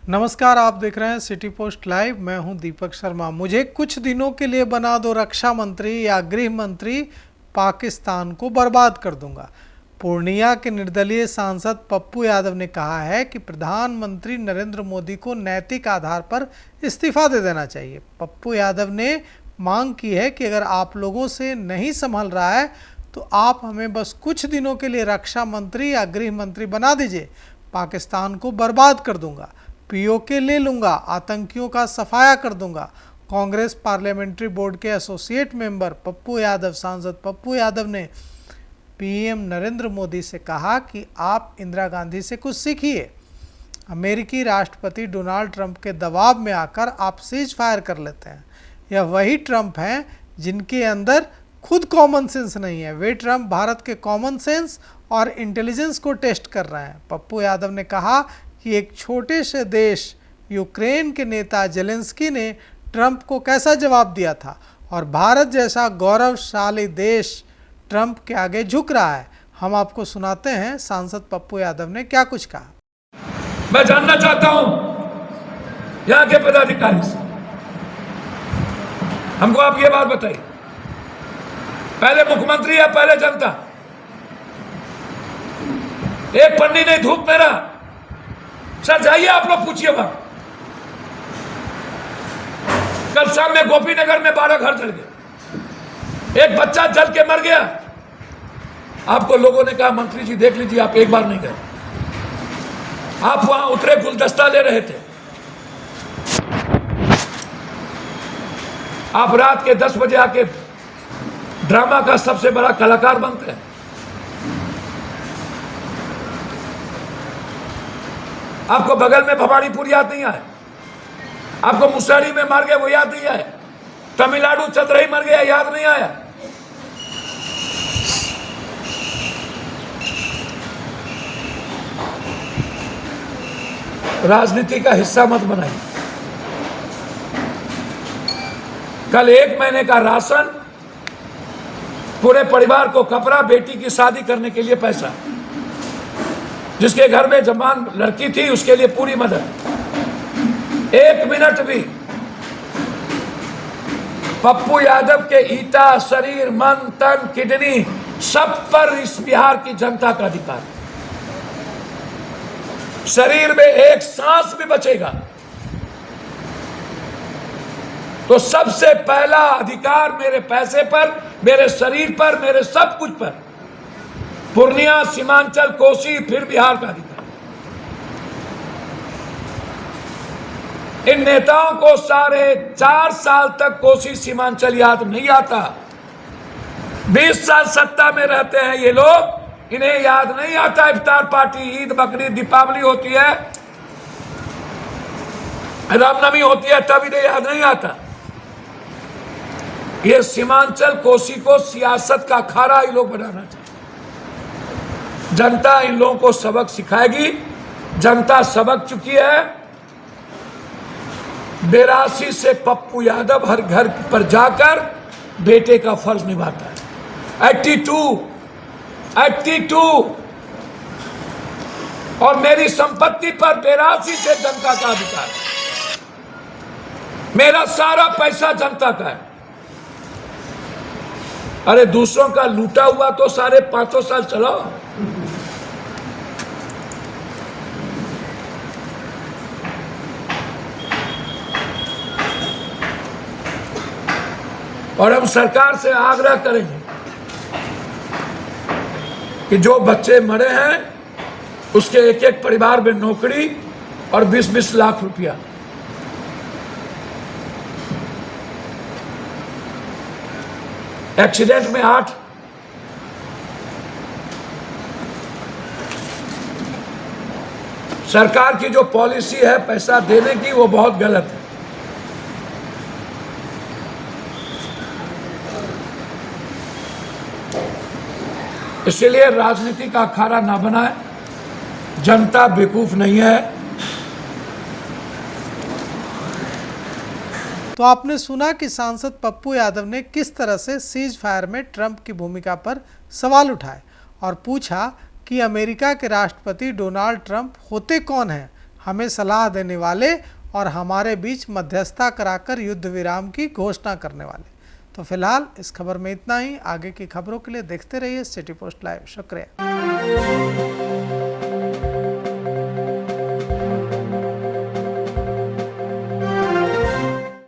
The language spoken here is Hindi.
नमस्कार, आप देख रहे हैं सिटी पोस्ट लाइव। मैं हूं दीपक शर्मा। मुझे कुछ दिनों के लिए बना दो रक्षा मंत्री या गृह मंत्री, पाकिस्तान को बर्बाद कर दूंगा। पूर्णिया के निर्दलीय सांसद पप्पू यादव ने कहा है कि प्रधानमंत्री नरेंद्र मोदी को नैतिक आधार पर इस्तीफा दे देना चाहिए। पप्पू यादव ने मांग की है कि अगर आप लोगों से नहीं संभल रहा है तो आप हमें बस कुछ दिनों के लिए रक्षा मंत्री या गृह मंत्री बना दीजिए। पाकिस्तान को बर्बाद कर दूंगा, पीओके ले लूंगा, आतंकियों का सफाया कर दूंगा। कांग्रेस पार्लियामेंट्री बोर्ड के एसोसिएट मेंबर पप्पू यादव, सांसद पप्पू यादव ने पीएम नरेंद्र मोदी से कहा कि आप इंदिरा गांधी से कुछ सीखिए। अमेरिकी राष्ट्रपति डोनाल्ड ट्रंप के दबाव में आकर आप सीज फायर कर लेते हैं। यह वही ट्रंप हैं जिनके अंदर खुद कॉमन सेंस नहीं है। वे ट्रंप भारत के कॉमन सेंस और इंटेलिजेंस को टेस्ट कर रहे हैं। पप्पू यादव ने कहा कि एक छोटे से देश यूक्रेन के नेता जेलेंस्की ने ट्रंप को कैसा जवाब दिया था और भारत जैसा गौरवशाली देश ट्रंप के आगे झुक रहा है। हम आपको सुनाते हैं सांसद पप्पू यादव ने क्या कुछ कहा। मैं जानना चाहता हूं यहां के पदाधिकारी से, हमको आप ये बात बताइए, पहले मुख्यमंत्री या पहले जनता? एक पन्नी नहीं धूप मेरा सर, जाइए आप लोग पूछिए वहां। कल शाम में गोपीनगर में 12 घर जल गए, एक बच्चा जल के मर गया। आपको लोगों ने कहा मंत्री जी देख लीजिए, आप एक बार नहीं गए। आप वहां उतरे, गुलदस्ता ले रहे थे। आप रात के 10 बजे आके ड्रामा का सबसे बड़ा कलाकार बनते हैं। आपको बगल में भवानीपुर याद नहीं आया? आपको मुसहरी में मर गए वो याद नहीं आया? तमिलनाडु चतरही मर गया याद नहीं आया? राजनीति का हिस्सा मत बनाइए। कल 1 महीने का राशन, पूरे परिवार को कपड़ा, बेटी की शादी करने के लिए पैसा, जिसके घर में जवान लड़की थी उसके लिए पूरी मदद। 1 मिनट भी पप्पू यादव के ईटा, शरीर, मन, तन, किडनी सब पर इस बिहार की जनता का अधिकार। शरीर में एक सांस भी बचेगा तो सबसे पहला अधिकार मेरे पैसे पर, मेरे शरीर पर, मेरे सब कुछ पर। पूर्णिया, सीमांचल, कोसी, फिर बिहार का अधिकार। इन नेताओं को साढ़े 4 साल तक कोसी सीमांचल याद नहीं आता। 20 साल सत्ता में रहते हैं ये लोग, इन्हें याद नहीं आता। इफ्तार पार्टी, ईद, बकरीद, दीपावली होती है, रामनवमी होती है, तब इन्हें याद नहीं आता। ये सीमांचल, कोसी को सियासत का अखाड़ा ये लोग बनाना चाहते। जनता इन लोगों को सबक सिखाएगी। जनता सबक चुकी है। 82 से पप्पू यादव हर घर पर जाकर बेटे का फर्ज निभाता है। 82 और मेरी संपत्ति पर 82 से जनता का अधिकार है। मेरा सारा पैसा जनता का है। अरे दूसरों का लूटा हुआ तो सारे 5 साल चलाओ। और हम सरकार से आग्रह करेंगे कि जो बच्चे मरे हैं उसके एक परिवार में नौकरी और 20-20 लाख रुपया। एक्सीडेंट में 8, सरकार की जो पॉलिसी है पैसा देने की वो बहुत गलत है। इसलिए राजनीति का अखाड़ा ना बनाए। जनता बेवकूफ नहीं है। तो आपने सुना कि सांसद पप्पू यादव ने किस तरह से सीज फायर में ट्रंप की भूमिका पर सवाल उठाए और पूछा कि अमेरिका के राष्ट्रपति डोनाल्ड ट्रंप होते कौन हैं। हमें सलाह देने वाले और हमारे बीच मध्यस्थता कराकर युद्ध विराम की घोषणा करने वाले। तो फिलहाल इस खबर में इतना ही। आगे की खबरों के लिए देखते रहिए सिटी पोस्ट लाइव। शुक्रिया।